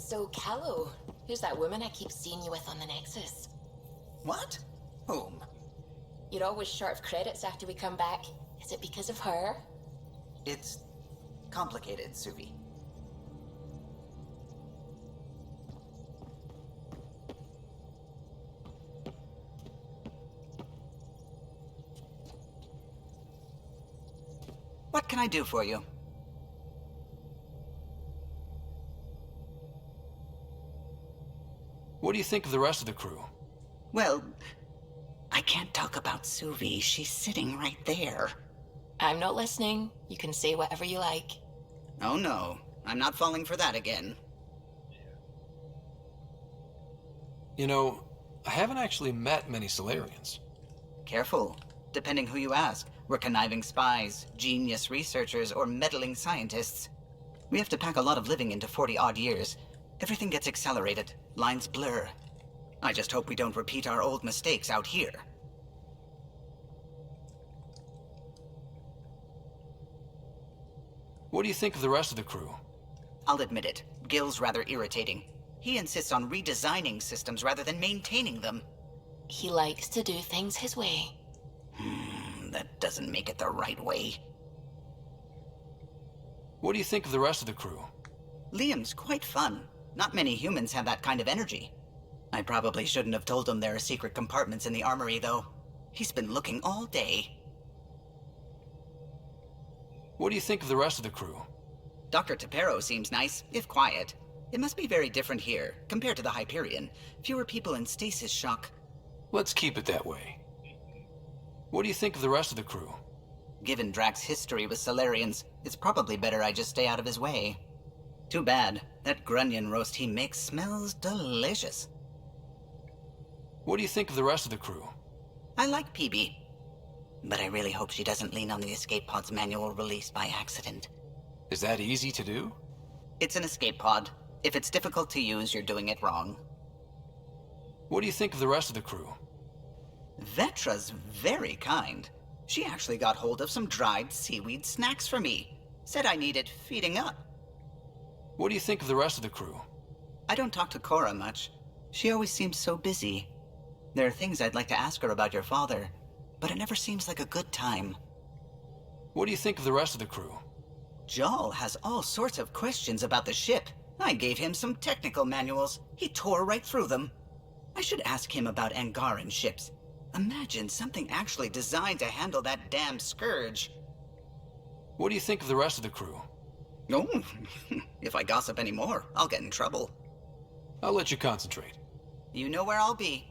So, Callow, who's that woman I keep seeing you with on the Nexus? What? Whom? You're always short of credits after we come back. Is it because of her? It's complicated, Suvi. What can I do for you? What do you think of the rest of the crew? Well, I can't talk about Suvi. She's sitting right there. I'm not listening. You can say whatever you like. Oh no, I'm not falling for that again. You know, I haven't actually met many Solarians. Careful. Depending who you ask, we're conniving spies, genius researchers, or meddling scientists. We have to pack a lot of living into 40-odd years. Everything gets accelerated, lines blur. I just hope we don't repeat our old mistakes out here. What do you think of the rest of the crew? I'll admit it, Gil's rather irritating. He insists on redesigning systems rather than maintaining them. He likes to do things his way. That doesn't make it the right way. What do you think of the rest of the crew? Liam's quite fun. Not many humans have that kind of energy. I probably shouldn't have told him there are secret compartments in the armory, though. He's been looking all day. What do you think of the rest of the crew? Dr. Tapero seems nice, if quiet. It must be very different here, compared to the Hyperion. Fewer people in stasis shock. Let's keep it that way. What do you think of the rest of the crew? Given Drax's history with Solarians, it's probably better I just stay out of his way. Too bad. That grunion roast he makes smells delicious. What do you think of the rest of the crew? I like PB. But I really hope she doesn't lean on the escape pod's manual release by accident. Is that easy to do? It's an escape pod. If it's difficult to use, you're doing it wrong. What do you think of the rest of the crew? Vetra's very kind. She actually got hold of some dried seaweed snacks for me. Said I needed feeding up. What do you think of the rest of the crew? I don't talk to Cora much. She always seems so busy. There are things I'd like to ask her about your father, but it never seems like a good time. What do you think of the rest of the crew? Jal has all sorts of questions about the ship. I gave him some technical manuals. He tore right through them. I should ask him about Angaran ships. Imagine something actually designed to handle that damn scourge. What do you think of the rest of the crew? Oh, if I gossip anymore, I'll get in trouble. I'll let you concentrate. You know where I'll be.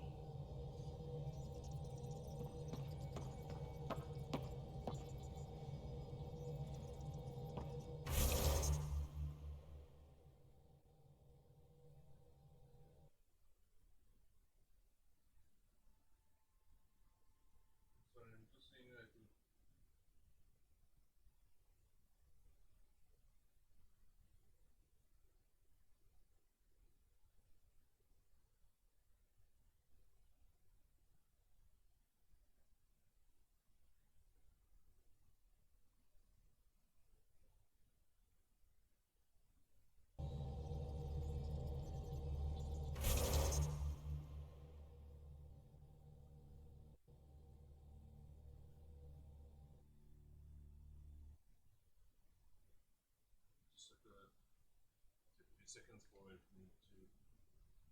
Just like take a few seconds for me to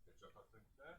catch up, I think, there.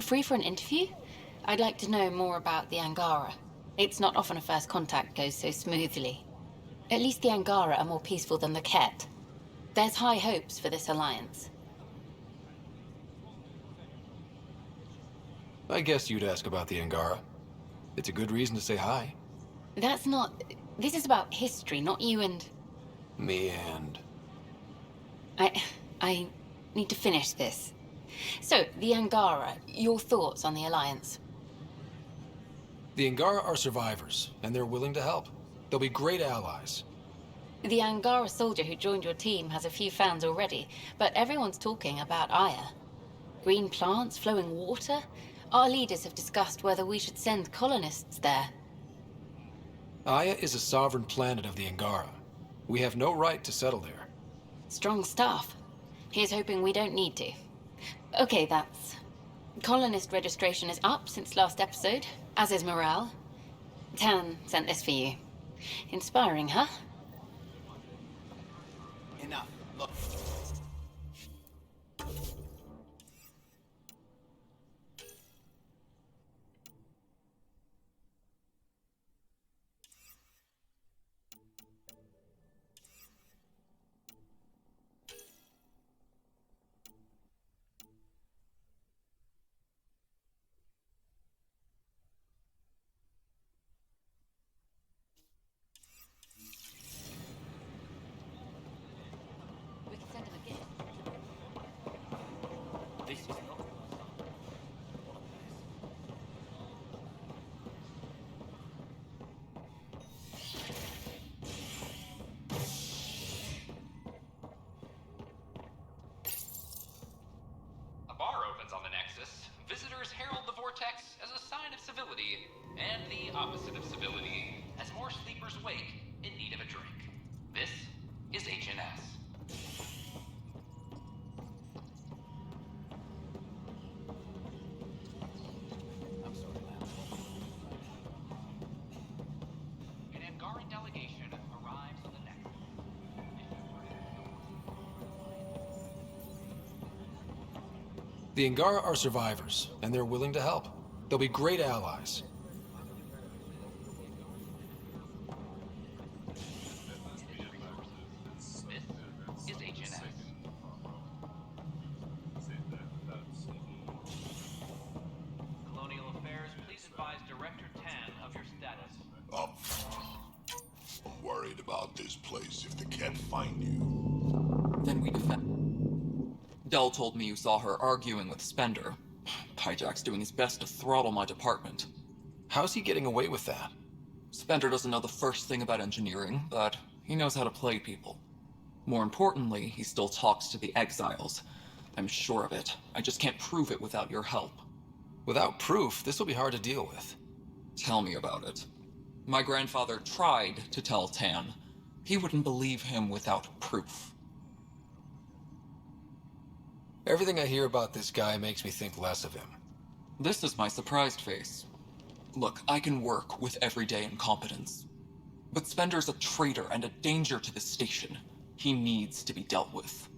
free for an interview? I'd like to know more about the Angara. It's not often a first contact goes so smoothly. At least the Angara are more peaceful than the Ket. There's high hopes for this alliance. I guess you'd ask about the Angara. It's a good reason to say hi. That's not... This is about history, not you and... Me and... I need to finish this. So, the Angara, your thoughts on the alliance? The Angara are survivors, and they're willing to help. They'll be great allies. The Angara soldier who joined your team has a few fans already, but everyone's talking about Aya. Green plants, flowing water? Our leaders have discussed whether we should send colonists there. Aya is a sovereign planet of the Angara. We have no right to settle there. Strong stuff. Here's hoping we don't need to. Okay, that's... Colonist registration is up since last episode, as is morale. Tan sent this for you. Inspiring, huh? Enough. Look. We can send him again. This is not. A bar opens on the Nexus. Visitors herald the vortex as a sign of civility, and the opposite of civility, as more sleepers wake in need of a drink. This is HNS. An Angaran delegation arrives on the Nexus. The Angara are survivors, and they're willing to help. They'll be great allies. This is HNS. Colonial Affairs, please advise Director Tan of your status. I'm worried about this place if they can't find you. Then we defend. Dell told me you saw her arguing with Spender. Pyjack's doing his best to throttle my department. How's he getting away with that? Spender doesn't know the first thing about engineering, but he knows how to play people. More importantly, he still talks to the exiles. I'm sure of it. I just can't prove it without your help. Without proof, this will be hard to deal with. Tell me about it. My grandfather tried to tell Tan. He wouldn't believe him without proof. Everything I hear about this guy makes me think less of him. This is my surprised face. Look, I can work with everyday incompetence. But Spender's a traitor and a danger to the station. He needs to be dealt with.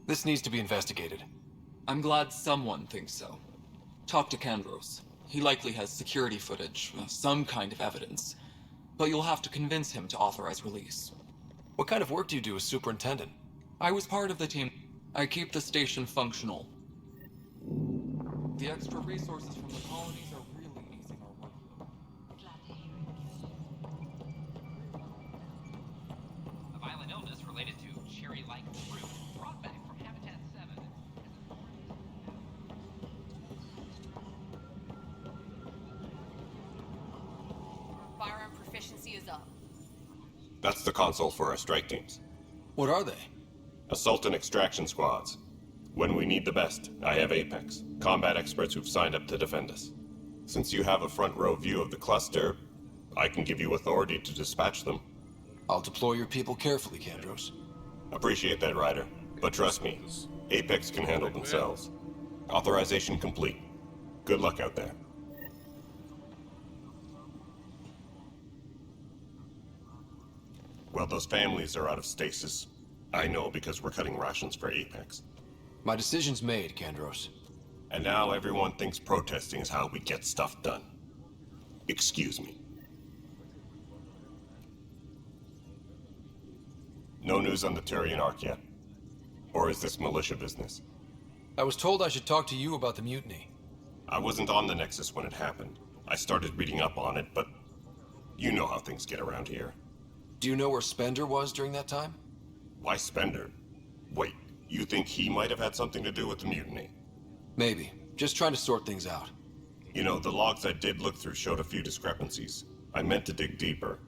This needs to be investigated. I'm glad someone thinks so. Talk to Kandros. He likely has security footage, some kind of evidence. But you'll have to convince him to authorize release. What kind of work do you do as superintendent? I was part of the team. I keep the station functional. The extra resources from the colonies are really easing our workload. A violent illness related to cherry-like fruit brought back from Habitat 7. Firearm proficiency is up. That's the console for our strike teams. What are they? Assault and extraction squads. When we need the best, I have Apex, combat experts who've signed up to defend us. Since you have a front row view of the cluster, I can give you authority to dispatch them. I'll deploy your people carefully, Kandros. Appreciate that, Ryder. But trust me, Apex can handle themselves. Authorization complete. Good luck out there. Well, those families are out of stasis. I know because we're cutting rations for Apex. My decision's made, Kandros. And now everyone thinks protesting is how we get stuff done. Excuse me. No news on the Turian Ark yet? Or is this militia business? I was told I should talk to you about the mutiny. I wasn't on the Nexus when it happened. I started reading up on it, but you know how things get around here. Do you know where Spender was during that time? Why Spender? Wait, you think he might have had something to do with the mutiny? Maybe. Just trying to sort things out. You know, the logs I did look through showed a few discrepancies. I meant to dig deeper.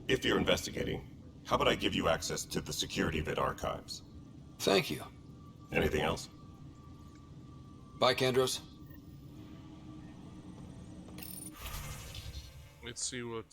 If you're investigating, how about I give you access to the security vid archives? Thank you. Anything else? Bye, Kandros. Let's see what.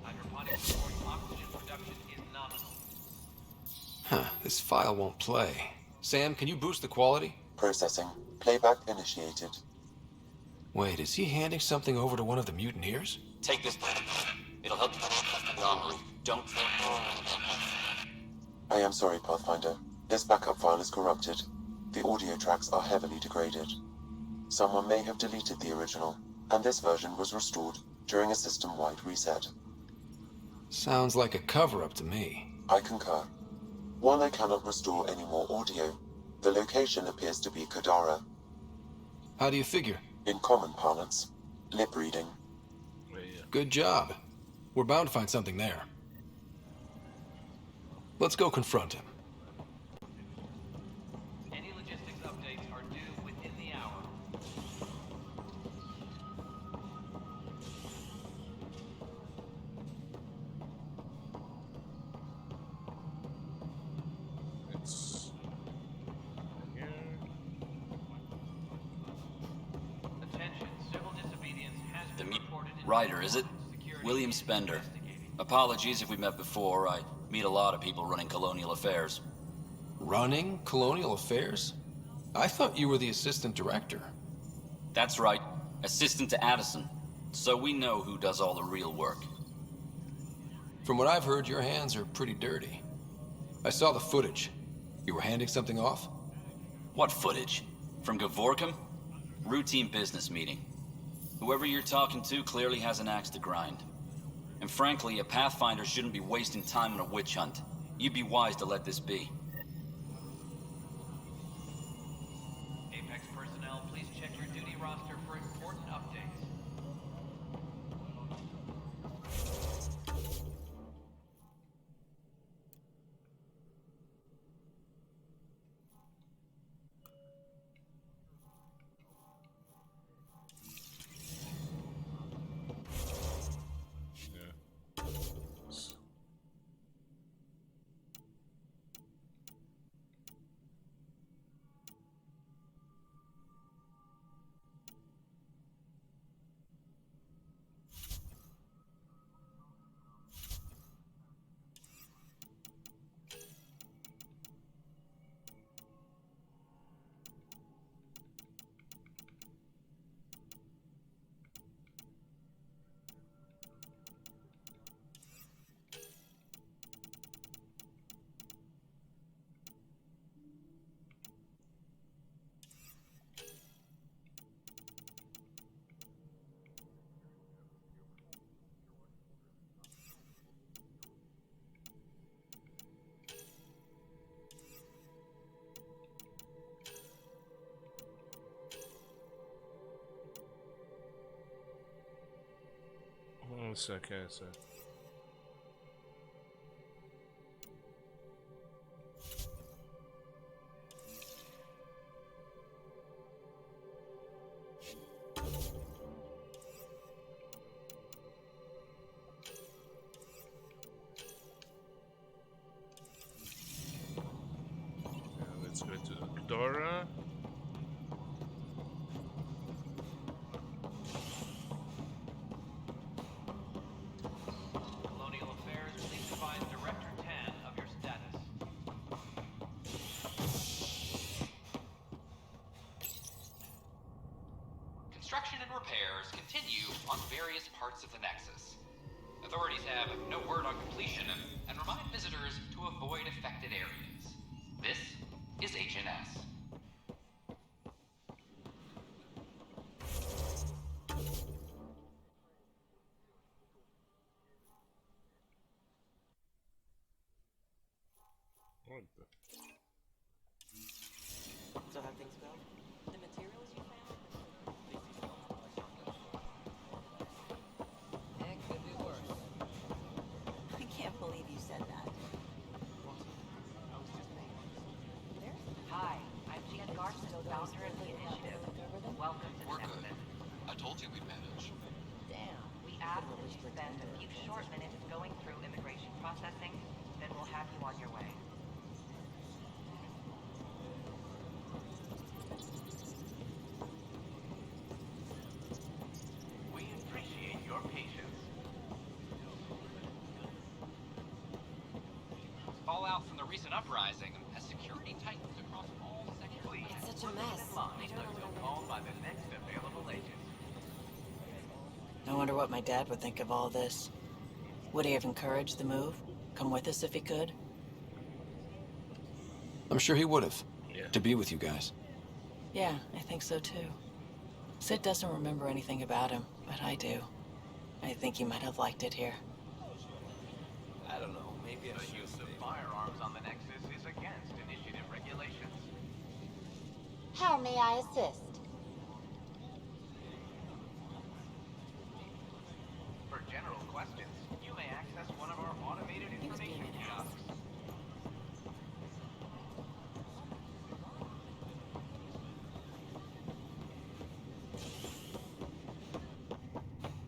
Hydroponics reports oxygen production is nominal. Huh, this file won't play. Sam, can you boost the quality? Processing. Playback initiated. Wait, is he handing something over to one of the mutineers? Take this. It'll help the armory. Don't. I am sorry, Pathfinder. This backup file is corrupted. The audio tracks are heavily degraded. Someone may have deleted the original, and this version was restored during a system-wide reset. Sounds like a cover-up to me. I concur. While I cannot restore any more audio, the location appears to be Kadara. How do you figure? In common parlance, lip reading. Good job. We're bound to find something there. Let's go confront him. Any logistics updates are due within the hour. It's here. Attention, civil disobedience has been reported in Ryder, is it? Security William is Spender. investigating. Apologies if we met before. I meet a lot of people running colonial affairs. Running colonial affairs? I thought you were the assistant director. That's right. Assistant to Addison. So we know who does all the real work. From what I've heard, your hands are pretty dirty. I saw the footage. You were handing something off? What footage? From Gavorkum? Routine business meeting. Whoever you're talking to clearly has an axe to grind. And frankly, a Pathfinder shouldn't be wasting time on a witch hunt. You'd be wise to let this be. Apex personnel, please check your duty roster for important updates. Cancer. Let's go to Dora. Colonial Affairs, please advise Director Tan of your status. Construction and repairs continue on various parts of the Nexus. Authorities have no word on completion and remind visitors to avoid affected areas. This is HNS. So how things go? The materials you found? It could be worse. I can't believe you said that. Hi, I'm Jean Garson, founder of the initiative. Welcome to We're Nexus. good. I told you we'd manage. Damn. We ask that you spend a few short minutes going through immigration processing, then we'll have you on your way. We appreciate your patience. Fallout from the recent uprising has security tightened across all sectors. Please, It's such a mess. line until called by the next available agent. I wonder what my dad would think of all this. Would he have encouraged the move? Come with us if he could? I'm sure he would have. Yeah. To be with you guys. Yeah, I think so too. Sid doesn't remember anything about him, but I do. I think he might have liked it here. I don't know, maybe the use of firearms on the Nexus is against initiative regulations. How may I assist? For general questions, you may access one of our automated information kiosks.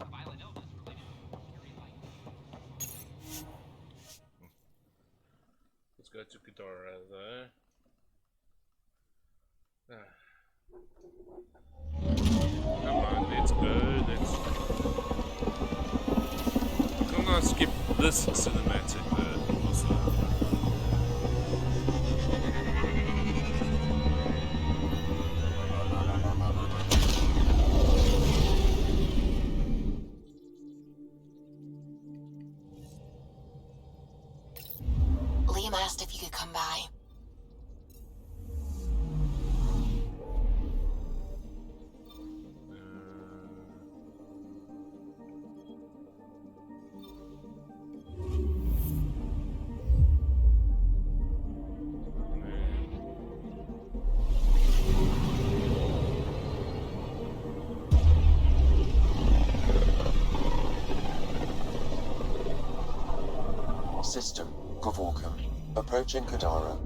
A violent illness related to Fury Light. Let's go to Ghidorah though. Come on, let's go. I'm gonna skip this cinematic also. Liam asked if you could come by. System, Gavorkum. Approaching Kadara.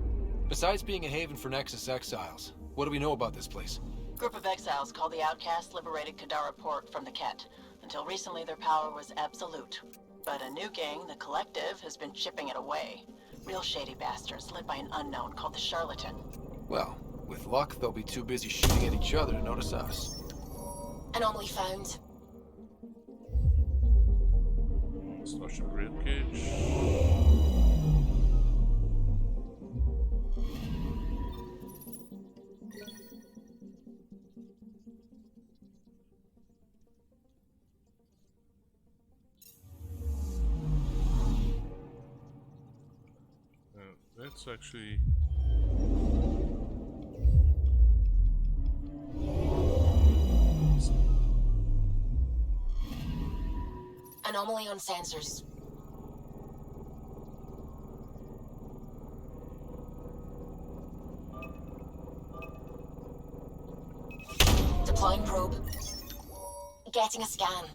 Besides being a haven for Nexus exiles, what do we know about this place? Group of exiles called the Outcasts liberated Kadara Port from the Kett. Until recently, their power was absolute. But a new gang, the Collective, has been chipping it away. Real shady bastards, led by an unknown called the Charlatan. Well, with luck, they'll be too busy shooting at each other to notice us. Anomaly found. Starship ribcage. That's actually... Anomaly on sensors. Deploying probe. Getting a scan.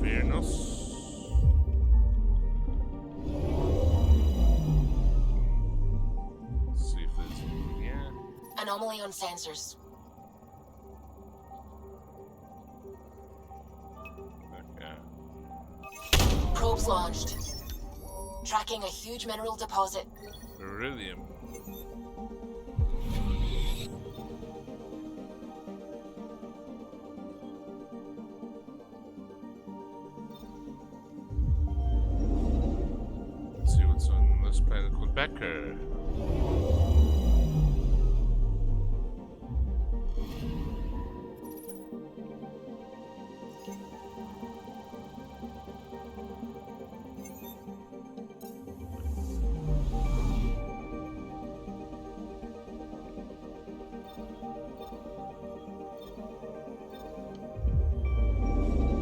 Venus. Let's see if there's anything here. Anomaly on sensors. Okay. Probes launched. Tracking a huge mineral deposit. Beryllium. Let's see what's on this planet called Becker.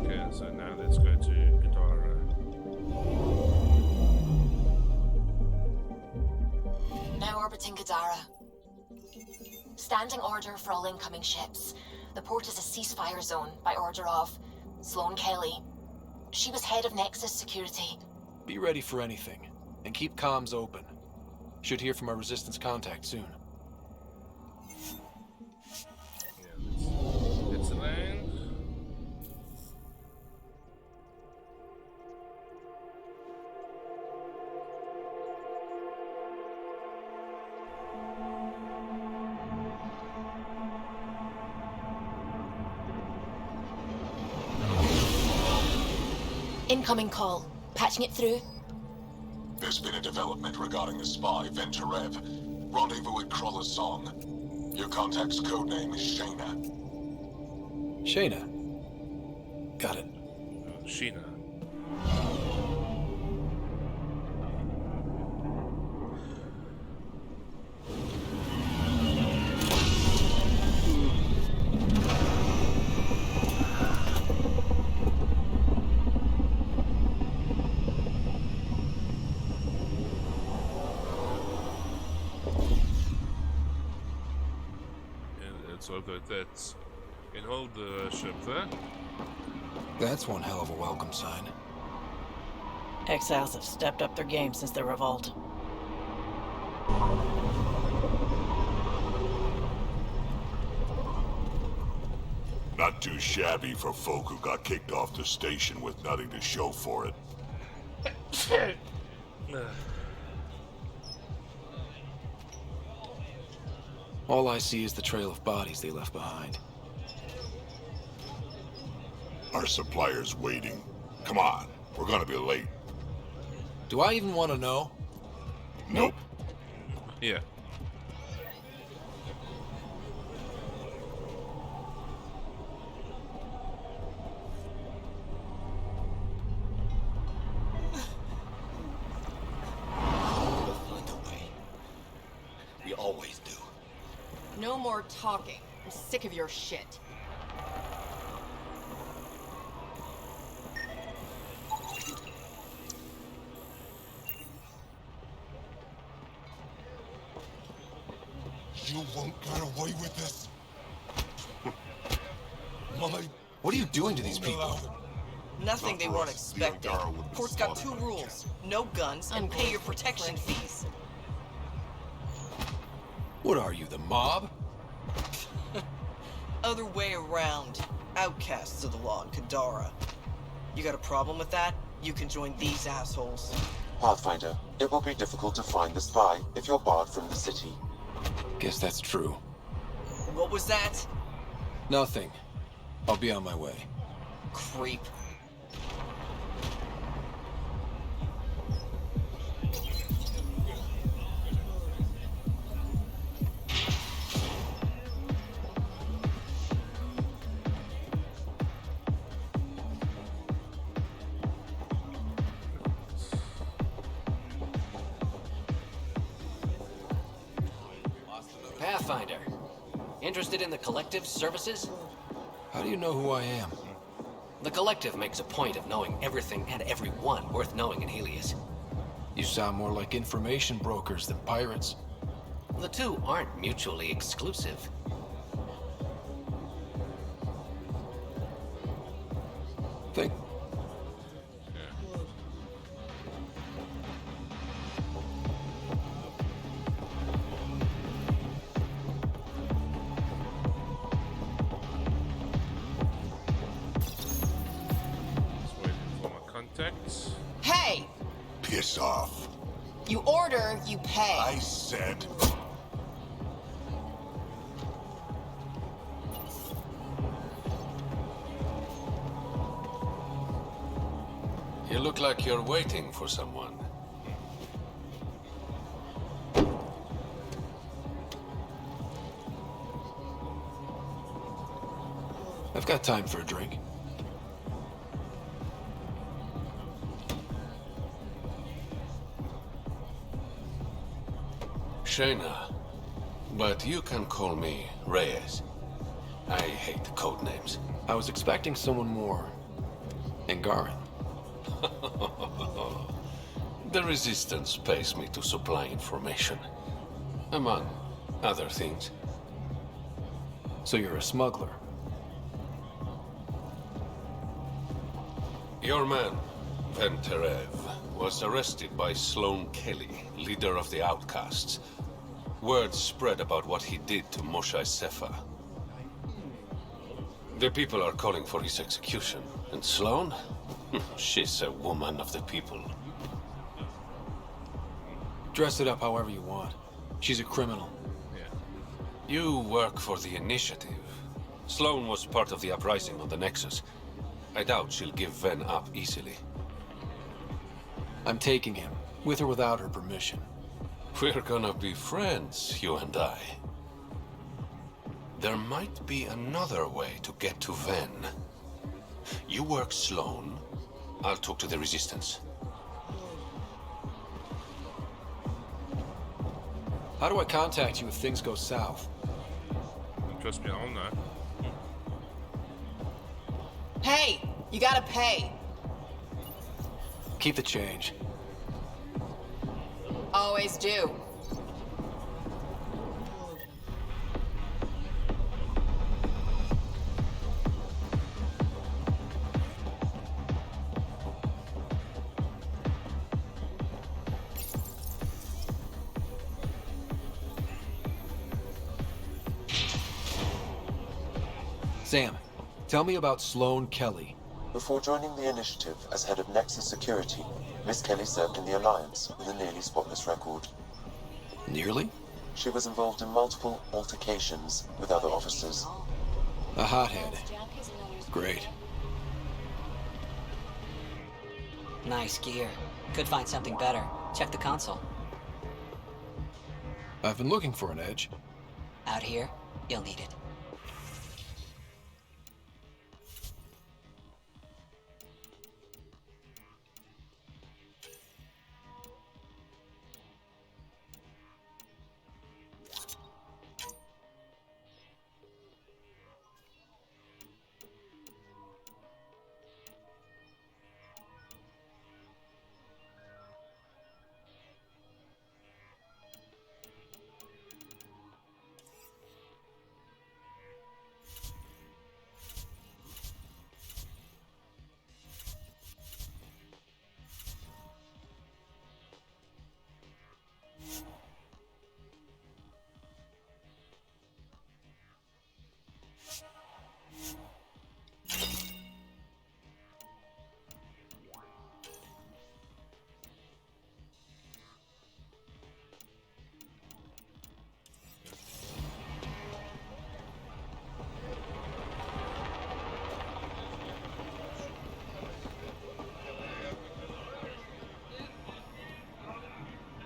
Okay, so now let's go to Gadara. Now orbiting Gadara. Standing order for all incoming ships. The port is a ceasefire zone by order of Sloane Kelly. She was head of Nexus Security. Be ready for anything, and keep comms open. Should hear from our Resistance contact soon. Yeah, let's land. Incoming call. Patching it through. There's been a development regarding the spy, Venturev. Rendezvous at Crawler's Song. Your contact's codename is Shayna. Shayna. Got it. Sheena. So that's can hold the ship there. That's one hell of a welcome sign. Exiles have stepped up their game since the revolt. Not too shabby for folk who got kicked off the station with nothing to show for it. All I see is the trail of bodies they left behind. Our supplier's waiting. Come on, we're gonna be late. Do I even want to know? Nope. Yeah. We'll find a way. We always do. No more talking. I'm sick of your shit. You won't get away with this. What are you doing to these people? Nothing they weren't expecting. Port's got two rules. No guns and pay your protection fees. What are you, the mob? Other way around. Outcasts of the law in Kadara. You got a problem with that? You can join these assholes. Pathfinder, it will be difficult to find the spy if you're barred from the city. Guess that's true. What was that? Nothing. I'll be on my way. Creep. Pathfinder. Interested in the Collective's services? How do you know who I am? The Collective makes a point of knowing everything and everyone worth knowing in Helios. You sound more like information brokers than pirates. The two aren't mutually exclusive. contacts. Hey! Piss off. You order, you pay. I said... You look like you're waiting for someone. I've got time for a drink. Shayna, but you can call me Reyes. I hate code names. I was expecting someone more. Angaran. The Resistance pays me to supply information. Among other things. So you're a smuggler? Your man, Venterev, was arrested by Sloane Kelly, leader of the Outcasts. Word spread about what he did to Moshe Sefa. The people are calling for his execution. And Sloane? She's a woman of the people. Dress it up however you want. She's a criminal. You work for the Initiative. Sloane was part of the uprising on the Nexus. I doubt she'll give Ven up easily. I'm taking him, with or without her permission. We're gonna be friends, you and I. There might be another way to get to Ven. You work Sloane, I'll talk to the Resistance. How do I contact you if things go south? Trust me, I don't know. Hey! You gotta pay! Keep the change. Always do. Sam, tell me about Sloane Kelly. Before joining the Initiative as head of Nexus Security, Miss Kelly served in the Alliance with a nearly spotless record. Nearly? She was involved in multiple altercations with other officers. A hothead. Great. Nice gear. Could find something better. Check the console. I've been looking for an edge. Out here, you'll need it.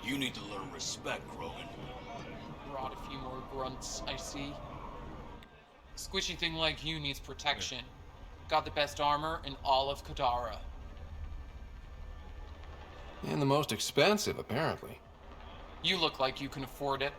You need to learn respect, Grogan. Brought a few more grunts, I see. Squishy thing like you needs protection. Got the best armor in all of Kadara. And the most expensive, apparently. You look like you can afford it.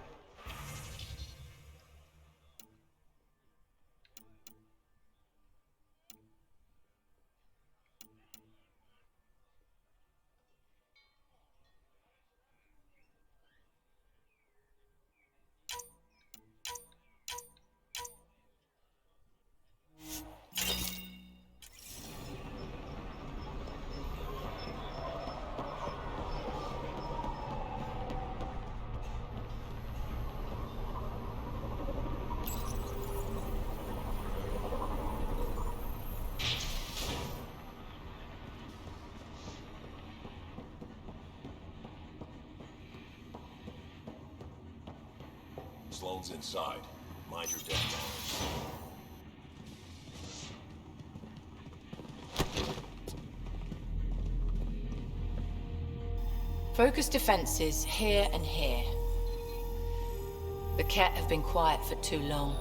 Sloane's inside. Mind your damn manners. Focus defenses here and here. The Ket have been quiet for too long.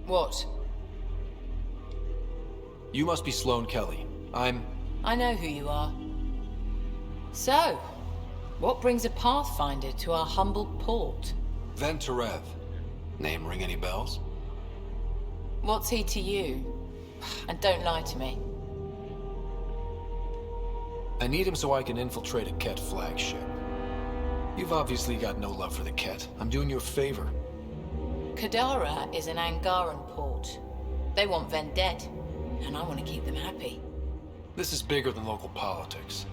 What? You must be Sloane Kelly. I know who you are. So, what brings a Pathfinder to our humble port? Ven Terev. Name ring any bells? What's he to you? And don't lie to me. I need him so I can infiltrate a Ket flagship. You've obviously got no love for the Ket. I'm doing you a favor. Kadara is an Angaran port. They want Ven dead, and I want to keep them happy. This is bigger than local politics.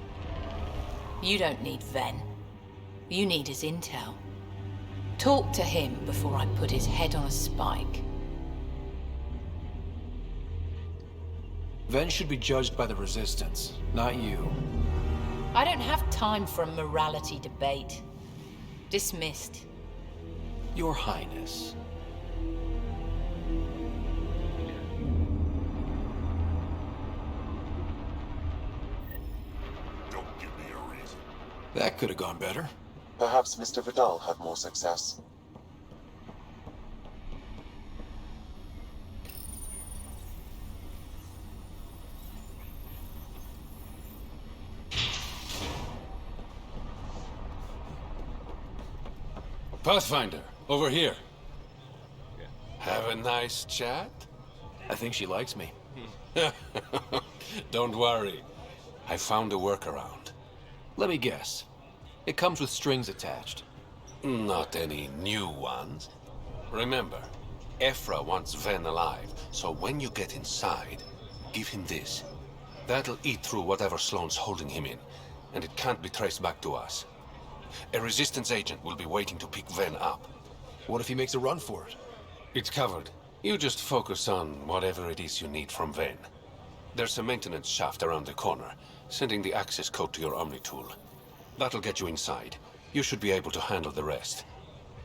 You don't need Ven. You need his intel. Talk to him before I put his head on a spike. Ven should be judged by the Resistance, not you. I don't have time for a morality debate. Dismissed. Your Highness. Don't give me a reason. That could have gone better. Perhaps Mr. Vidal had more success. Pathfinder, over here. Have a nice chat? I think she likes me. Don't worry. I found a workaround. Let me guess. It comes with strings attached. Not any new ones. Remember, Ephra wants Ven alive, so when you get inside, give him this. That'll eat through whatever Sloane's holding him in, and it can't be traced back to us. A Resistance agent will be waiting to pick Ven up. What if he makes a run for it? It's covered. You just focus on whatever it is you need from Ven. There's a maintenance shaft around the corner, sending the access code to your Omni tool. That'll get you inside. You should be able to handle the rest.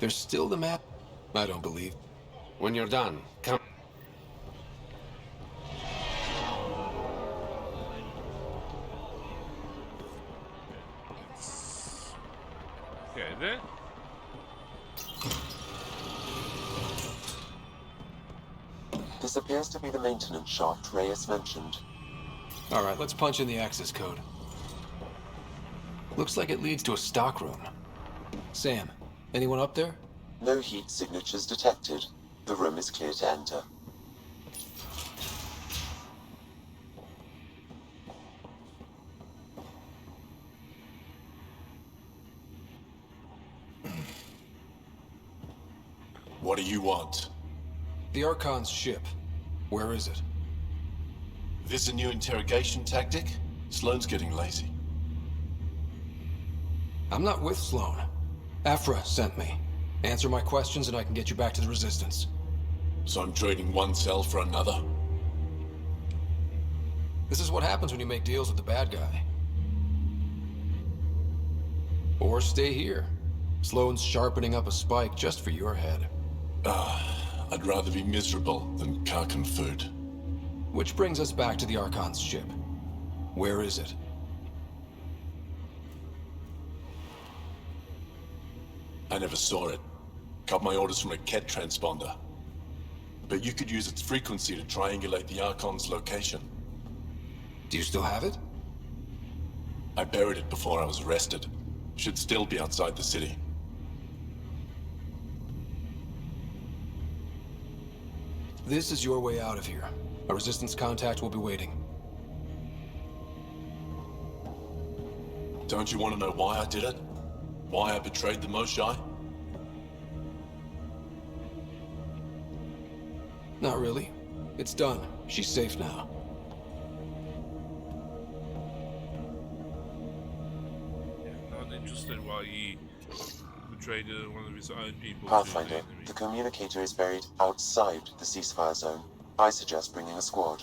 There's still the map? I don't believe. When you're done, come... Okay, then. This appears to be the maintenance shaft Reyes mentioned. Alright, let's punch in the access code. Looks like it leads to a stockroom. Sam, anyone up there? No heat signatures detected. The room is clear to enter. What do you want? The Archon's ship. Where is it? This a new interrogation tactic? Sloane's getting lazy. I'm not with Sloane. Ephra sent me. Answer my questions and I can get you back to the Resistance. So I'm trading one cell for another? This is what happens when you make deals with the bad guy. Or stay here. Sloane's sharpening up a spike just for your head. I'd rather be miserable than carcon food. Which brings us back to the Archon's ship. Where is it? I never saw it. Got my orders from a Ket transponder. But you could use its frequency to triangulate the Archon's location. Do you still have it? I buried it before I was arrested. Should still be outside the city. This is your way out of here. A Resistance contact will be waiting. Don't you want to know why I did it? Why I betrayed the Moshae? Not really. It's done. She's safe now. Not interested why he betrayed one of his own people. Pathfinder, the communicator is buried outside the ceasefire zone. I suggest bringing a squad.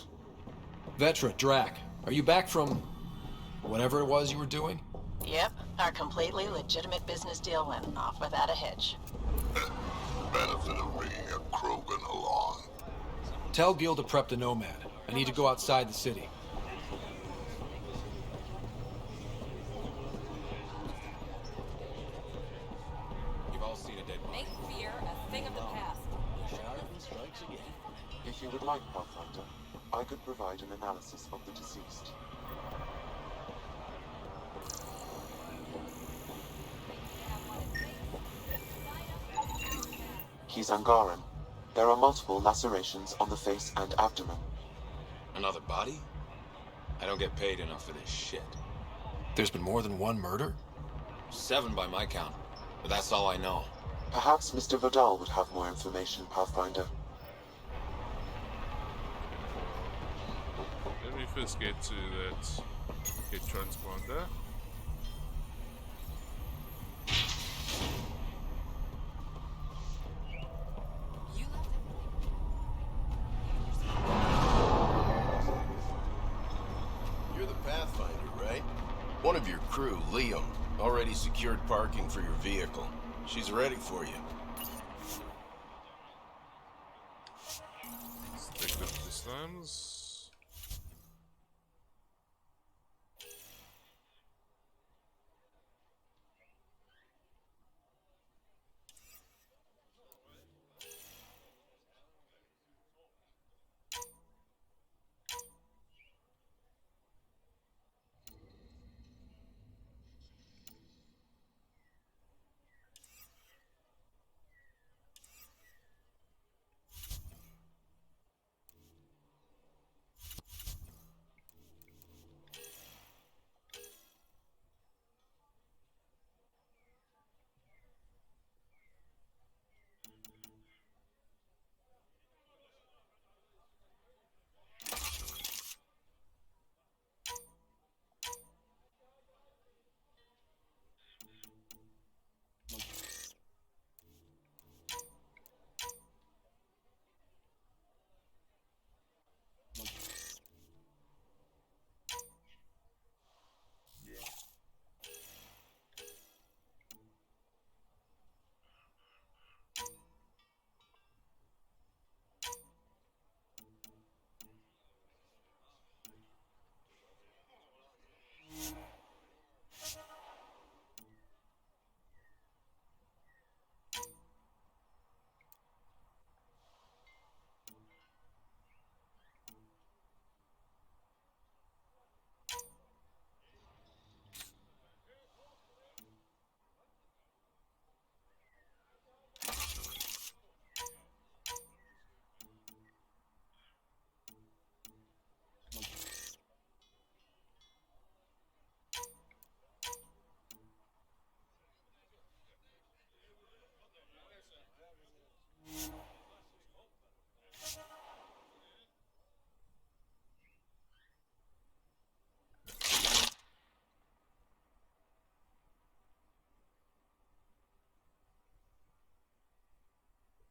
Vetra, Drac, are you back from... whatever it was you were doing? Yep, our completely legitimate business deal went off without a hitch. Benefit of bringing a Krogan along. Tell Gil to prep the Nomad. I need to go outside the city. You've all seen a dead body. Make fear a thing of the past. If you would like, Pathfinder, I could provide an analysis of the deceased. He's Angaran. There are multiple lacerations on the face and abdomen. Another body? I don't get paid enough for this shit. There's been more than one murder? 7 by my count, but that's all I know. Perhaps Mr. Vidal would have more information, Pathfinder. Let me first get to that transponder. You're the Pathfinder, right? One of your crew, Liam, already secured parking for your vehicle. She's ready for you. Let's take them to the slums.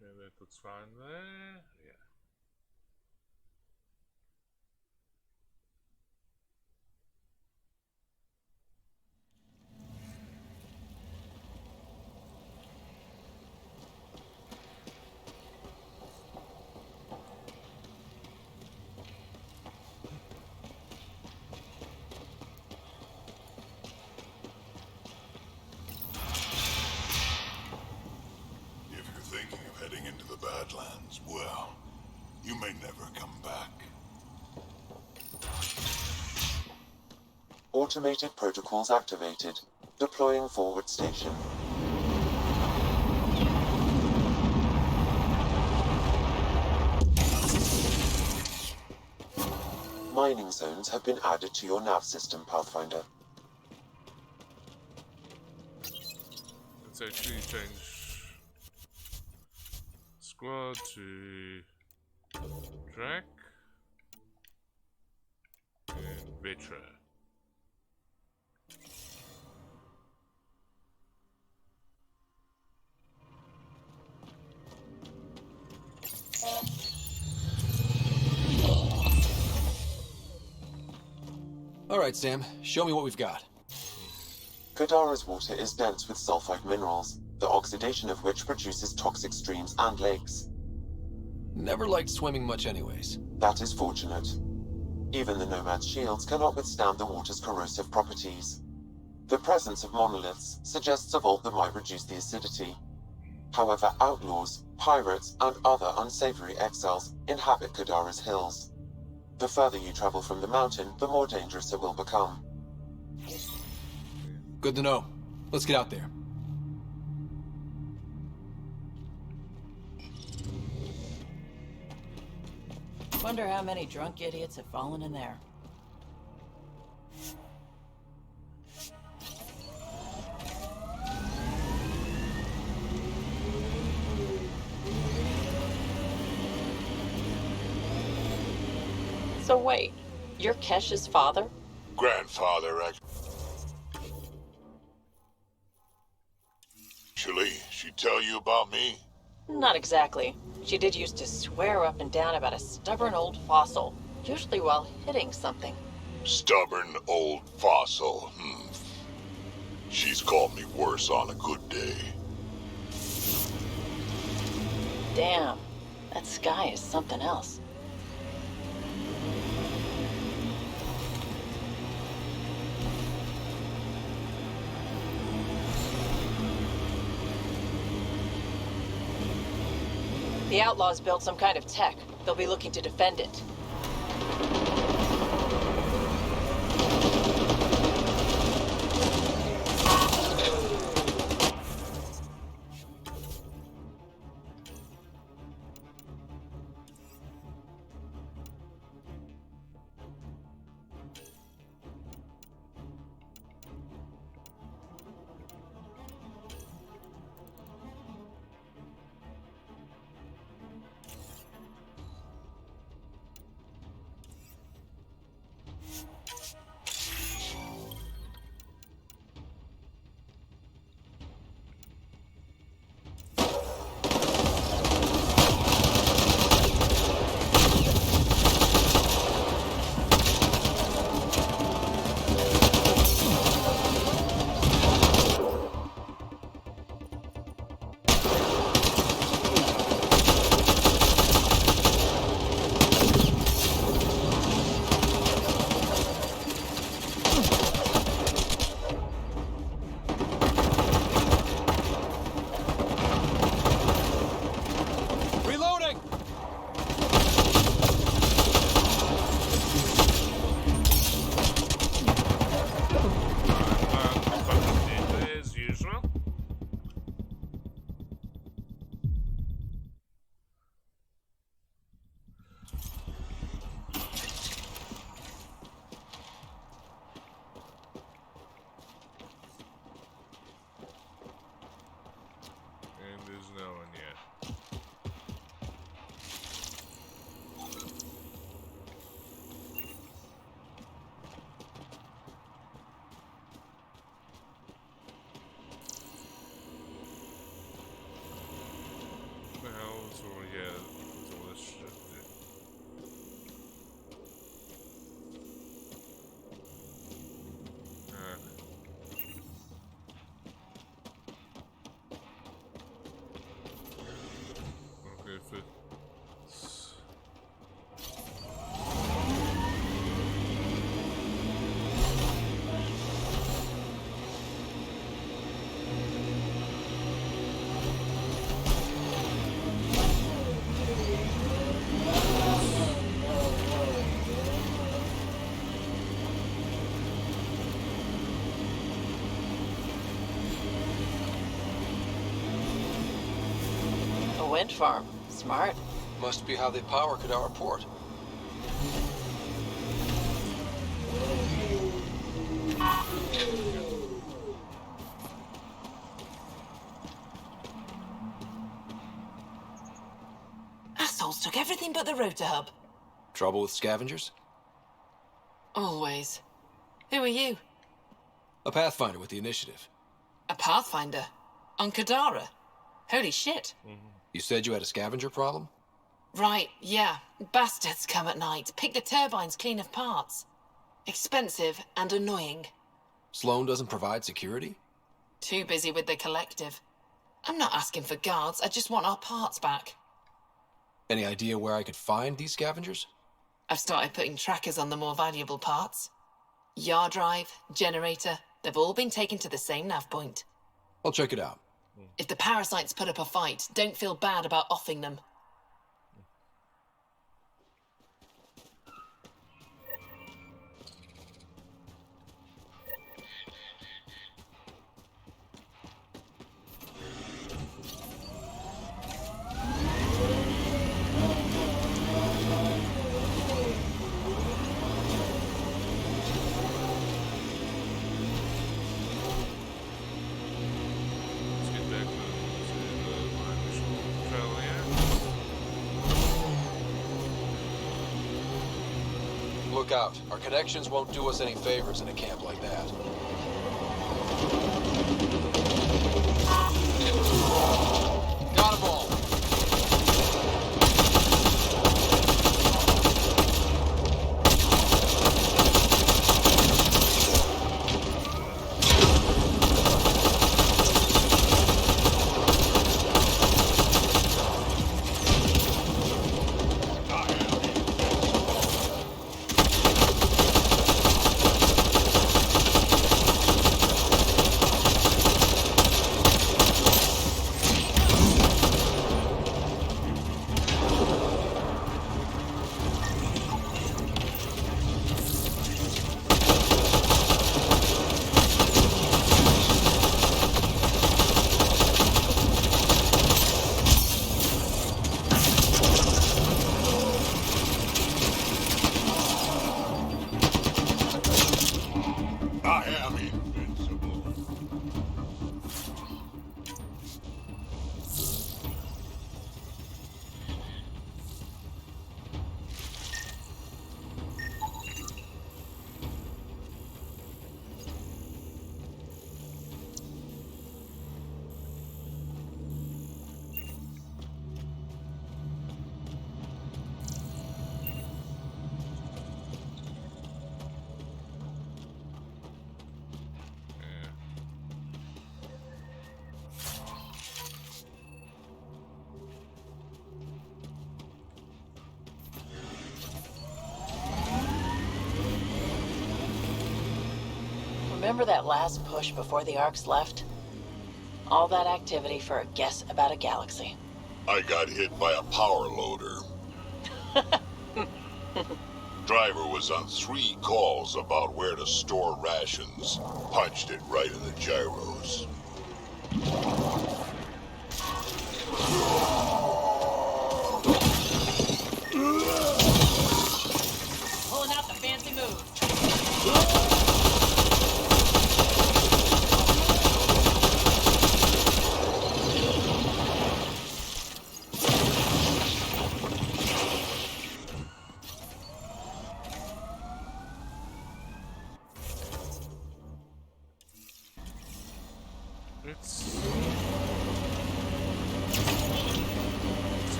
Yeah, that looks fine there. Yeah. If you're thinking of heading into the Badlands, well, you may never come back. Automated protocols activated. Deploying forward station. Mining zones have been added to your nav system, Pathfinder. Let's actually change squad to track and Vetra. All right, Sam. Show me what we've got. Kadara's water is dense with sulfide minerals, the oxidation of which produces toxic streams and lakes. Never liked swimming much anyways. That is fortunate. Even the Nomad's shields cannot withstand the water's corrosive properties. The presence of monoliths suggests a vault that might reduce the acidity. However, outlaws, pirates, and other unsavory exiles inhabit Kadara's hills. The further you travel from the mountain, the more dangerous it will become. Good to know. Let's get out there. Wonder how many drunk idiots have fallen in there. So wait, you're Kesh's father? Grandfather, actually, she tell you about me? Not exactly. She did used to swear up and down about a stubborn old fossil, usually while hitting something. Stubborn old fossil, She's called me worse on a good day. Damn, that sky is something else. The Outlaws built some kind of tech. They'll be looking to defend it. Wind farm. Smart. Must be how they power Kadara Port. Assholes took everything but the rotor hub. Trouble with scavengers? Always. Who are you? A Pathfinder with the initiative. A Pathfinder? On Kadara? Holy shit. You said you had a scavenger problem? Right, yeah. Bastards come at night, pick the turbines clean of parts. Expensive and annoying. Sloan doesn't provide security? Too busy with the collective. I'm not asking for guards, I just want our parts back. Any idea where I could find these scavengers? I've started putting trackers on the more valuable parts. Yard drive, generator, they've all been taken to the same nav point. I'll check it out. If the parasites put up a fight, don't feel bad about offing them. Let's get back to my initial travel here. Look out. Our connections won't do us any favors in a camp like that. Got 'em all. I am invincible. Remember that last push before the Arks left? All that activity for a guess about a galaxy. I got hit by a power loader. Driver was on 3 calls about where to store rations. Punched it right in the gyros. Pulling out the fancy move. Let's see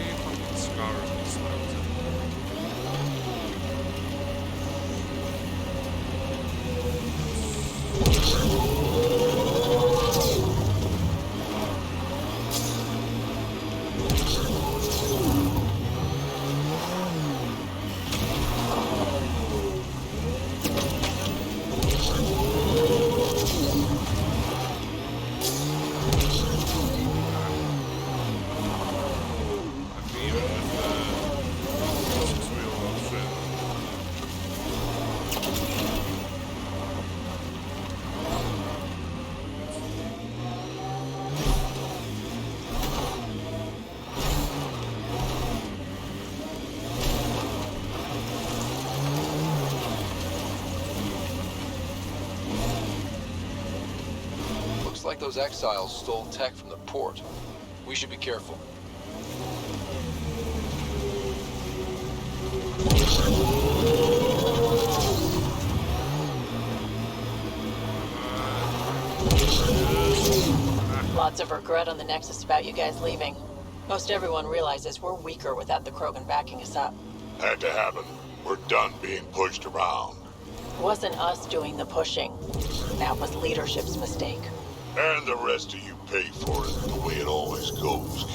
if I can scar this mountain. Looks like those exiles stole tech from the port. We should be careful. Lots of regret on the Nexus about you guys leaving. Most everyone realizes we're weaker without the Krogan backing us up. Had to happen. We're done being pushed around. It wasn't us doing the pushing. That was leadership's mistake. And the rest of you pay for it, the way it always goes, kid.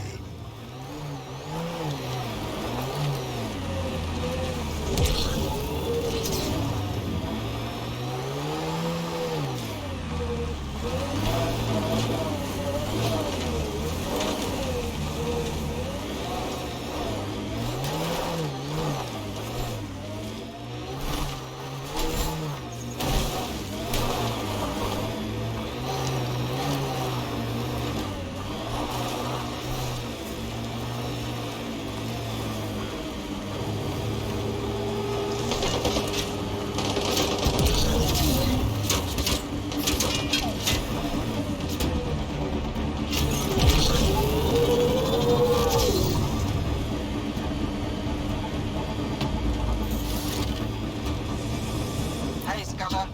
Hey, Scudder.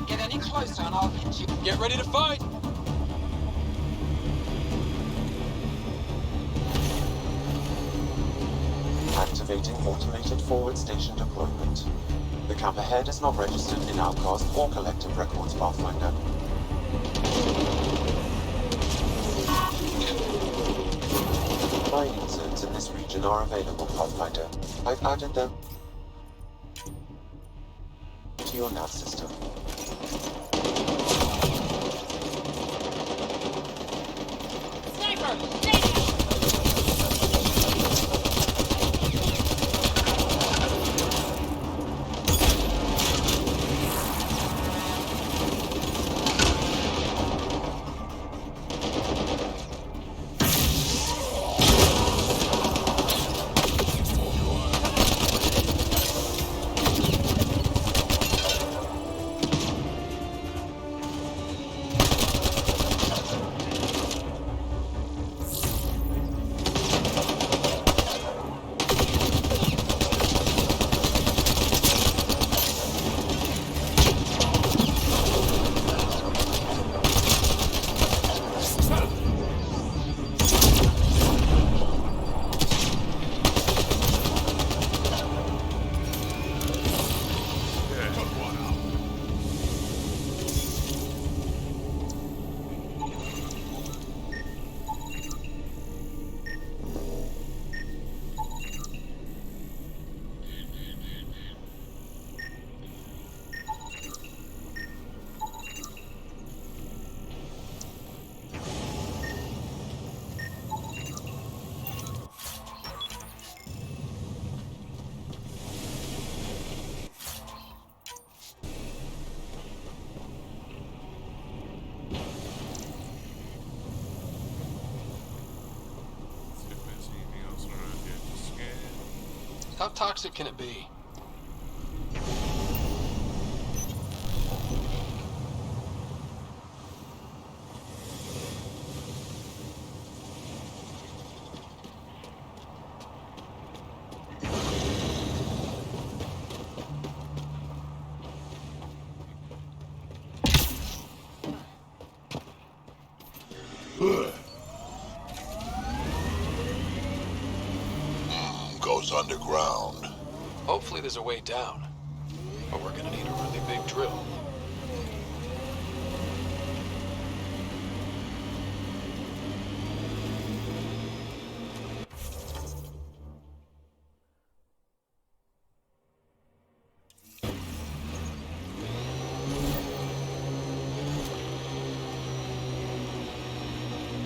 Get any closer and I'll hit you. Get ready to fight! Activating automated forward station deployment. The camp ahead is not registered in Outcast or Collective Records, Pathfinder. Mining zones in this region are available, Pathfinder. I've added them to your nav system. How toxic can it be? Goes underground. Hopefully there's a way down. But we're gonna need a really big drill.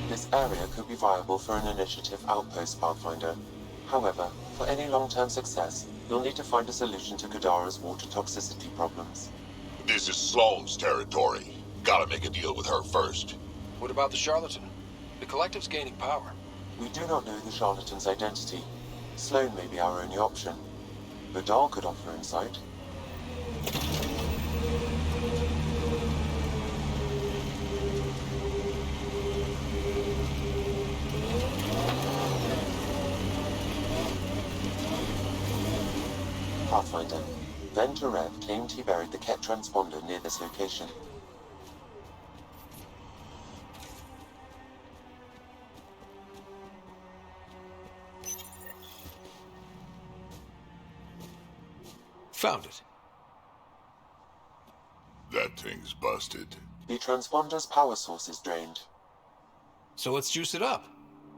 This area could be viable for an initiative outpost, Pathfinder. However, for any long-term success, you'll need to find a solution to Kadara's water toxicity problems. This is Sloane's territory. Gotta make a deal with her first. What about the charlatan? The Collective's gaining power. We do not know the charlatan's identity. Sloane may be our only option. Vidal could offer insight. Pathfinder. Venturev claimed he buried the Ket transponder near this location. Found it. That thing's busted. The transponder's power source is drained. So let's juice it up.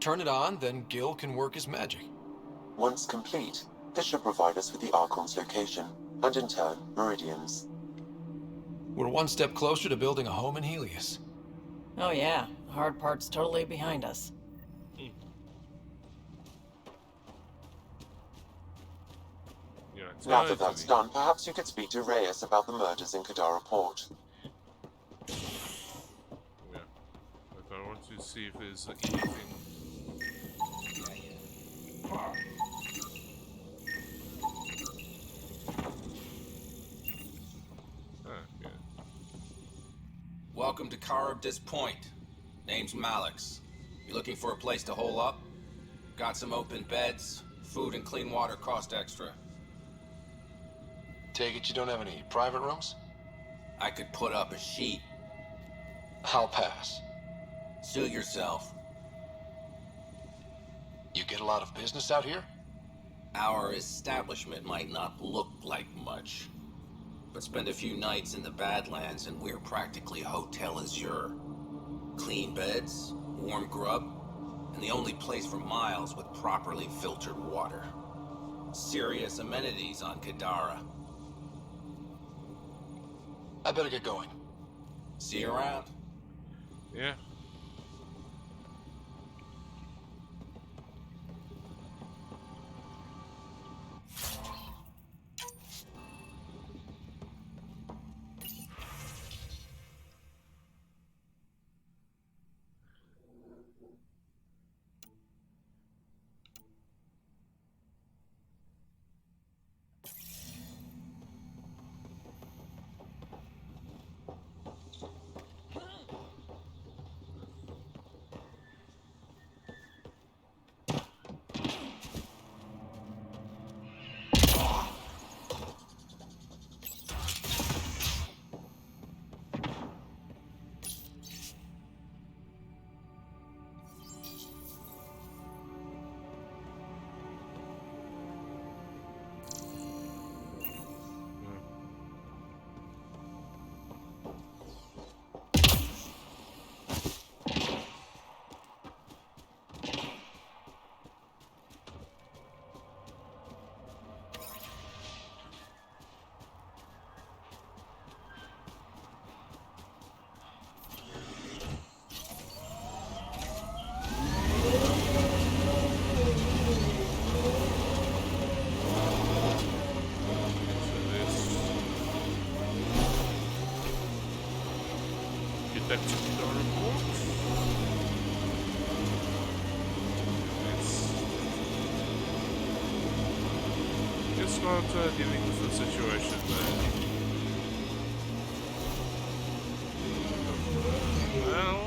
Turn it on, then Gil can work his magic. Once complete, this should provide us with the Archon's location, and in turn, Meridian's. We're one step closer to building a home in Helios. Oh yeah, the hard part's totally behind us. Now that that's done, perhaps you could speak to Reyes about the murders in Kadara Port. Yeah, but I want to see if there's anything. Yeah. Welcome to Caribdis Point. Name's Malix. You looking for a place to hole up? Got some open beds. Food and clean water cost extra. Take it you don't have any private rooms? I could put up a sheet. I'll pass. Suit yourself. You get a lot of business out here? Our establishment might not look like much, but spend a few nights in the Badlands and we're practically Hotel Azure. Clean beds, warm grub, and the only place for miles with properly filtered water. Serious amenities on Kadara. I better get going. See you around. Yeah. Back to the report. It's not dealing with the situation there. Well,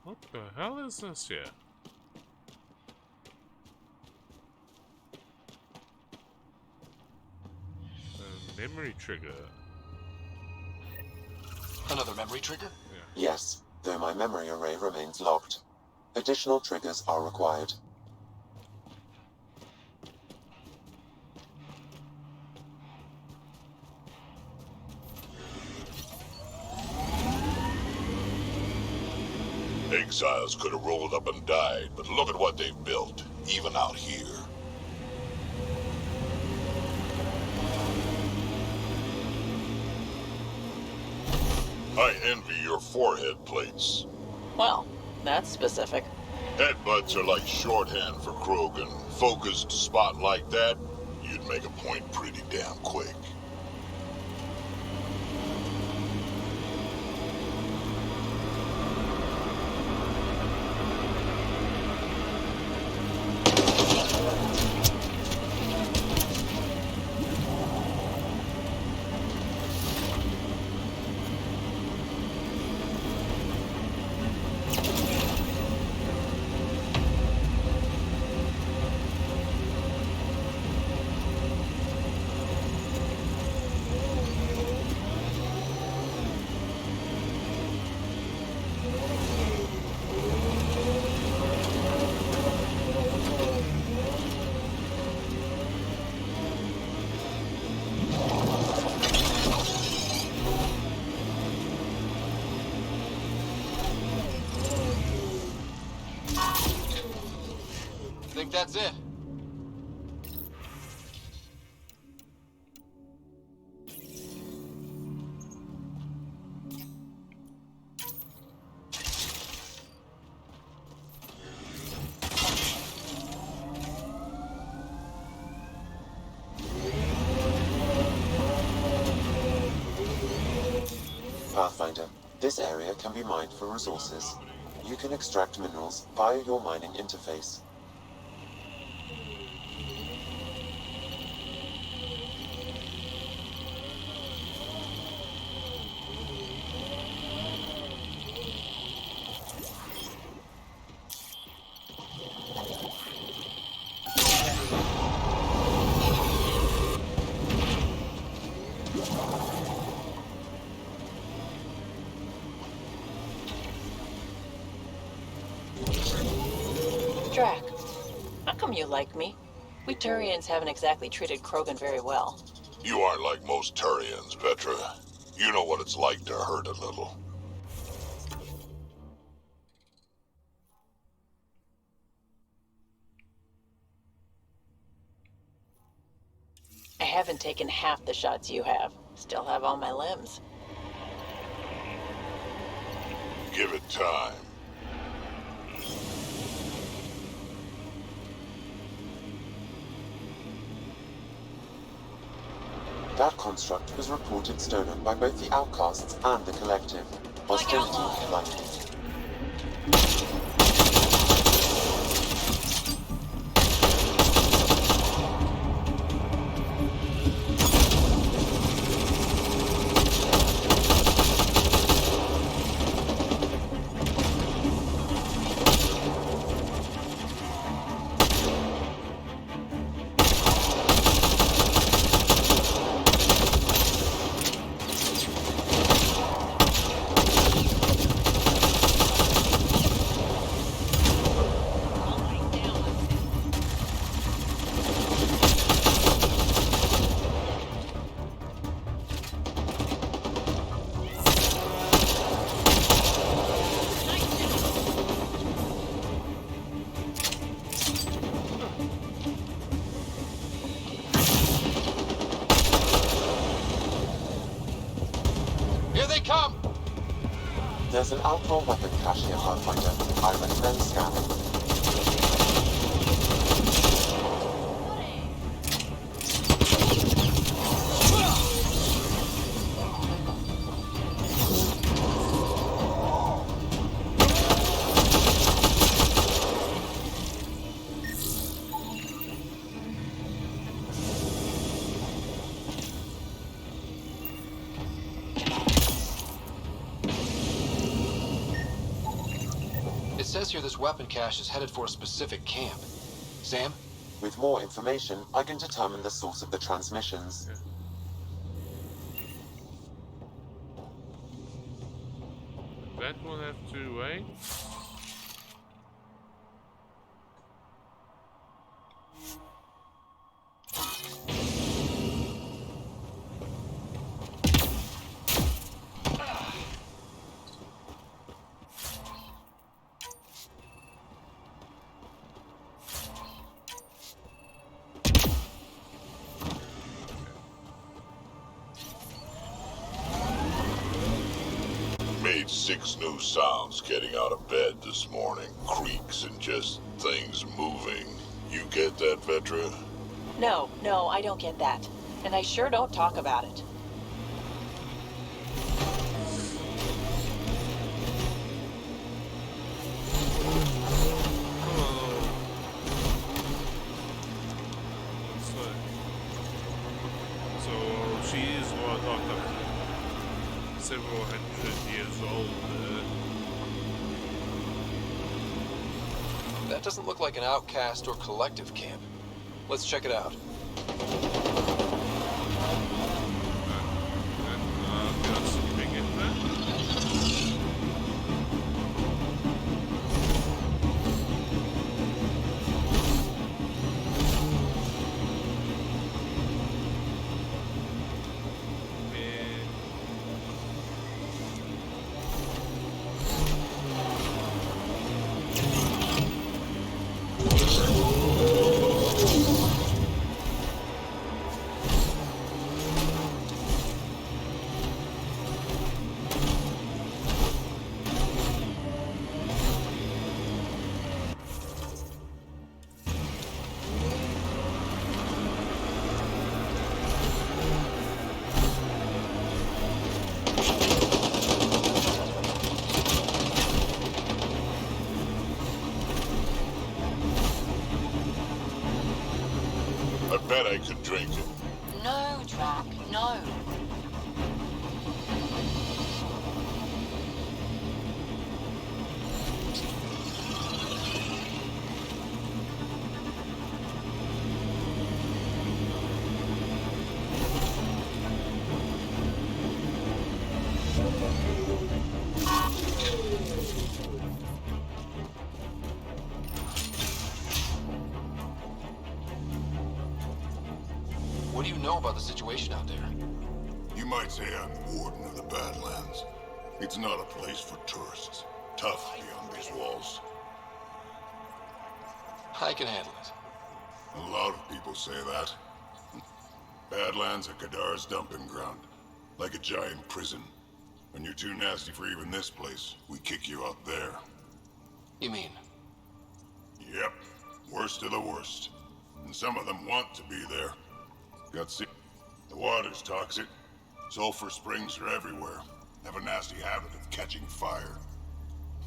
what the hell is this here? Memory trigger. Another memory trigger? Yeah. Yes, though my memory array remains locked. Additional triggers are required. Exiles could have rolled up and died, but look at what they've built, even out here. I envy your forehead plates. Well, that's specific. Headbutts are like shorthand for Krogan. Focused spot like that, you'd make a point pretty damn quick. That's it. Pathfinder, this area can be mined for resources. You can extract minerals via your mining interface. Drac, how come you like me? We Turians haven't exactly treated Krogan very well. You aren't like most Turians, Vetra. You know what it's like to hurt a little. I haven't taken half the shots you have. Still have all my limbs. Give it time. That construct was reported stolen by both the Outcasts and the Collective. Hostility likely. There's an outlaw weapon cache here, Pathfinder. I recommend scanning. It says here this weapon cache is headed for a specific camp. Sam? With more information, I can determine the source of the transmissions. That one have to wait. Made 6 new sounds getting out of bed this morning. Creaks and just things moving. You get that, Vetra? No, I don't get that. And I sure don't talk about it. So she is what, several hundred years old. That doesn't look like an outcast or collective camp. Let's check it out. I bet I could drink it. No, Drac, no. What do you know about the situation out there? You might say I'm warden of the Badlands. It's not a place for tourists. Tough beyond these walls. I can handle it. A lot of people say that. Badlands are Kadara's dumping ground. Like a giant prison. When you're too nasty for even this place, we kick you out there. You mean? Yep. Worst of the worst. And some of them want to be there. Got sick. The water's toxic. Sulfur springs are everywhere. Have a nasty habit of catching fire.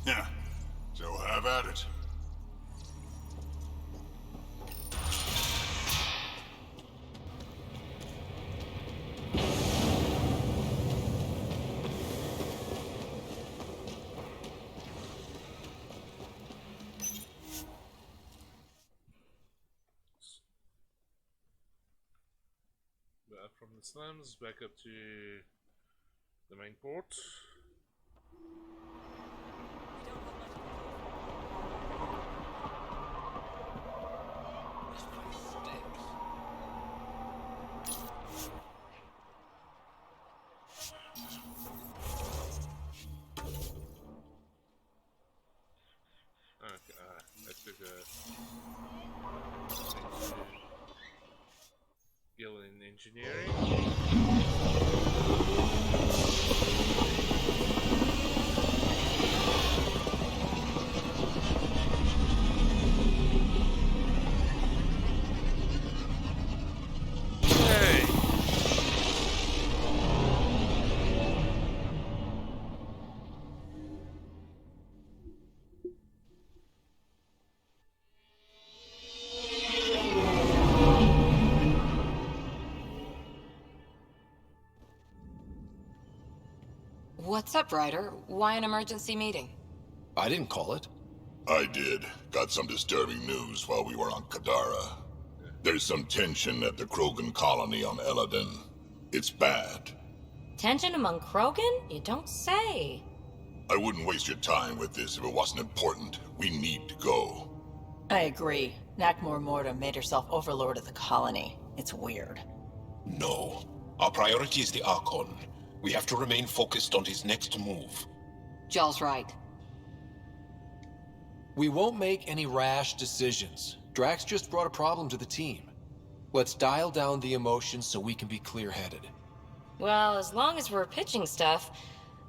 Yeah. So have at it. From the slums back up to the main port. Okay, I took a skill in engineering. What's up, Ryder? Why an emergency meeting? I didn't call it. I did. Got some disturbing news while we were on Kadara. There's some tension at the Krogan colony on Eladin. It's bad. Tension among Krogan? You don't say. I wouldn't waste your time with this if it wasn't important. We need to go. I agree. Nakmor Morta made herself overlord of the colony. It's weird. No. Our priority is the Archon. We have to remain focused on his next move. Jall's right. We won't make any rash decisions. Drax just brought a problem to the team. Let's dial down the emotions so we can be clear-headed. Well, as long as we're pitching stuff,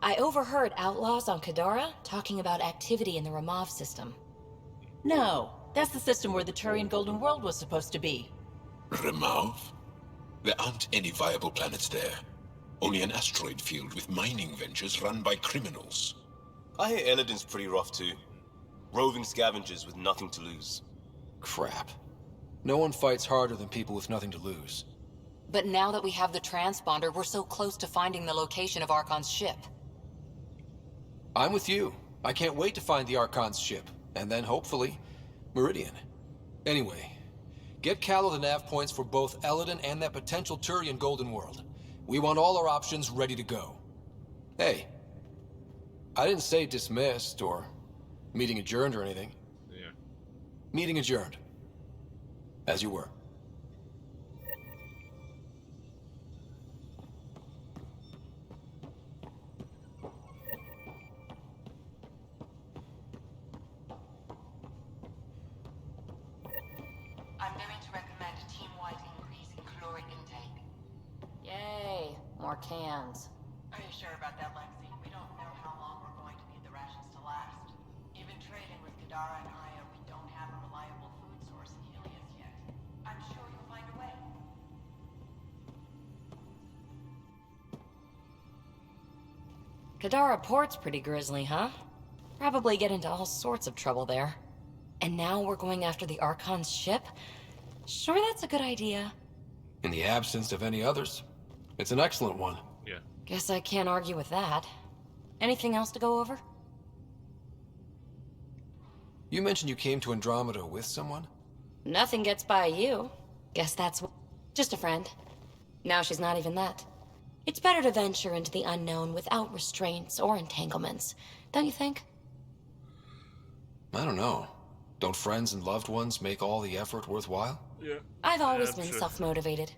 I overheard outlaws on Kadara talking about activity in the Ramov system. No, that's the system where the Turian Golden World was supposed to be. Remov? There aren't any viable planets there. Only an asteroid field with mining ventures run by criminals. I hear Eladin's pretty rough too. Roving scavengers with nothing to lose. Crap. No one fights harder than people with nothing to lose. But now that we have the transponder, we're so close to finding the location of Archon's ship. I'm with you. I can't wait to find the Archon's ship. And then, hopefully, Meridian. Anyway, get Callow the nav points for both Eladin and that potential Turian Golden World. We want all our options ready to go. Hey, I didn't say dismissed or meeting adjourned or anything. Yeah. Meeting adjourned. As you were. I'm going to recommend a team-wide increase in caloric intake. Yay, more cans. Are you sure about that, Lexi? We don't know how long we're going to need the rations to last. Even trading with Kadara and Aya, we don't have a reliable food source in Helios yet. I'm sure you'll find a way. Kadara Port's pretty grisly, huh? Probably get into all sorts of trouble there. And now we're going after the Archon's ship? Sure that's a good idea? In the absence of any others, it's an excellent one. Yeah. Guess I can't argue with that. Anything else to go over? You mentioned you came to Andromeda with someone? Nothing gets by you. Guess that's just a friend. Now she's not even that. It's better to venture into the unknown without restraints or entanglements, don't you think? I don't know. Don't friends and loved ones make all the effort worthwhile? Yeah. I've always been self-motivated.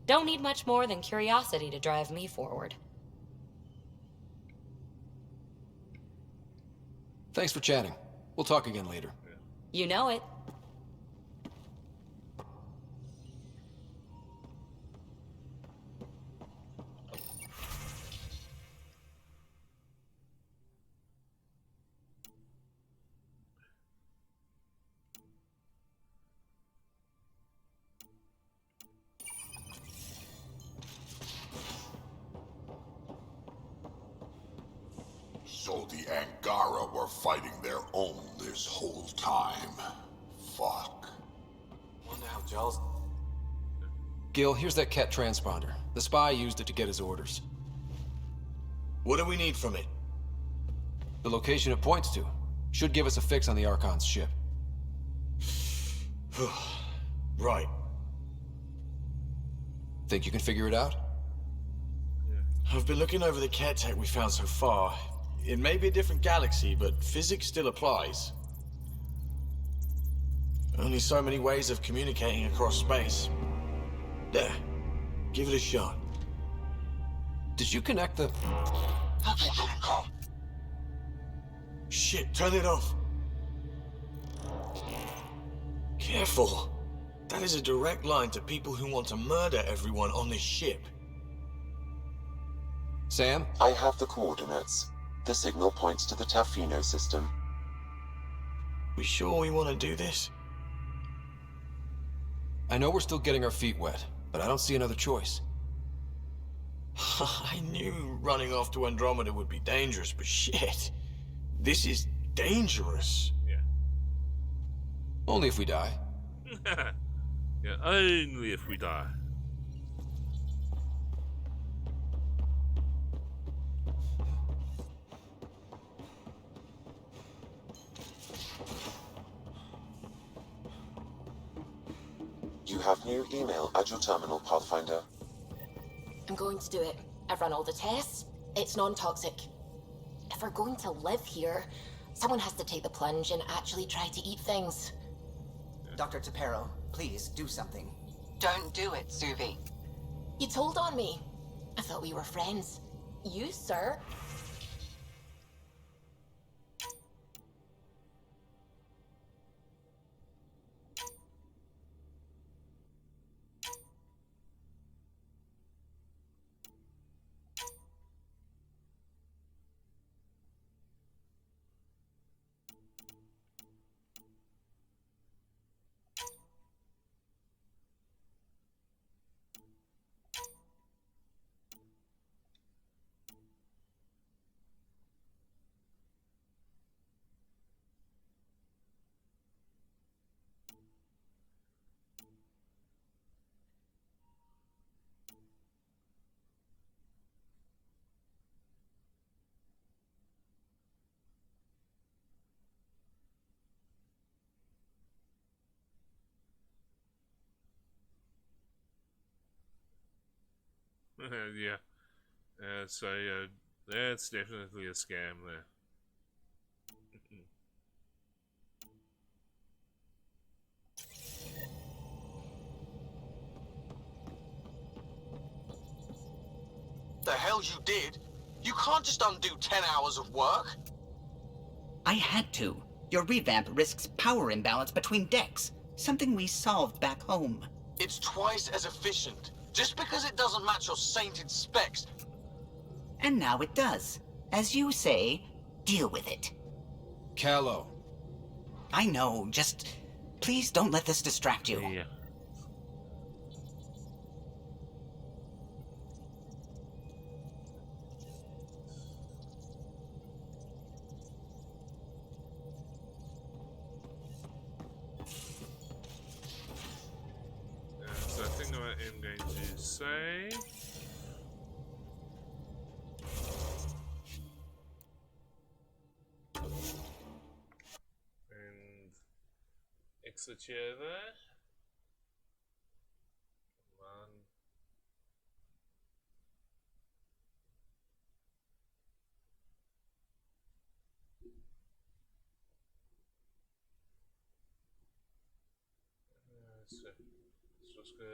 Don't need much more than curiosity to drive me forward. Thanks for chatting. We'll talk again later. You know it. So the Angara were fighting their own this whole time. Fuck. Well now, Giles. Gil, here's that Ket transponder. The spy used it to get his orders. What do we need from it? The location it points to. Should give us a fix on the Archon's ship. Right. Think you can figure it out? I've been looking over the care tech we found so far. It may be a different galaxy, but physics still applies. Only so many ways of communicating across space. There. Give it a shot. Did you connect the... Shit, turn it off. Careful. That is a direct line to people who want to murder everyone on this ship. Sam? I have the coordinates. The signal points to the Tafino system. We sure we want to do this? I know we're still getting our feet wet, but I don't see another choice. I knew running off to Andromeda would be dangerous, but shit. This is dangerous. Yeah. Only if we die. Yeah, only if we die. You have new email at your terminal, Pathfinder. I'm going to do it. I've run all the tests. It's non-toxic. If we're going to live here, someone has to take the plunge and actually try to eat things. Dr. Tapero, please do something. Don't do it, Suvi. You told on me. I thought we were friends. You, sir? Yeah. So that's definitely a scam there. The hell you did? You can't just undo 10 hours of work. I had to. Your revamp risks power imbalance between decks, something we solved back home. It's twice as efficient. Just because it doesn't match your sainted specs. And now it does. As you say, deal with it. Callow. I know, just... please don't let this distract you. Yeah. save. And exit here there. Come on. So let's just go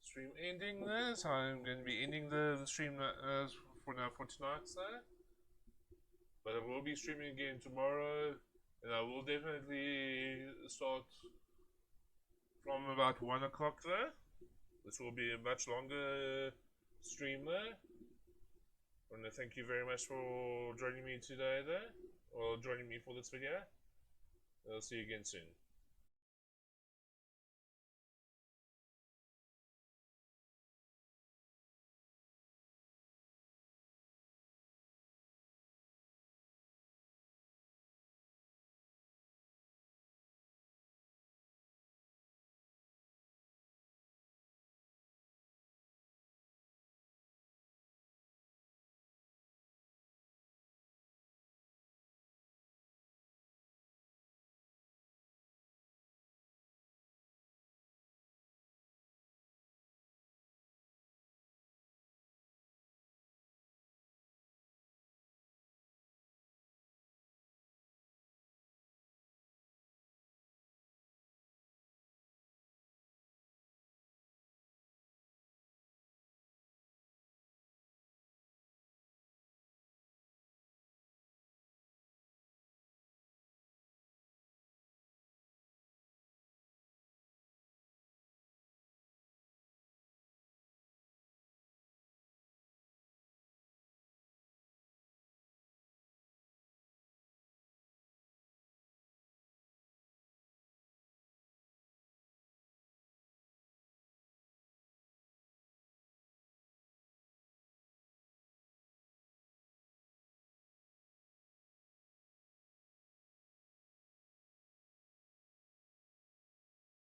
stream ending there. So I'm going to be ending the stream for now for tonight, there. But I will be streaming again tomorrow, and I will definitely start from about 1 o'clock there. This will be a much longer stream there. I want to thank you very much for joining me today there, or joining me for this video. I'll see you again soon.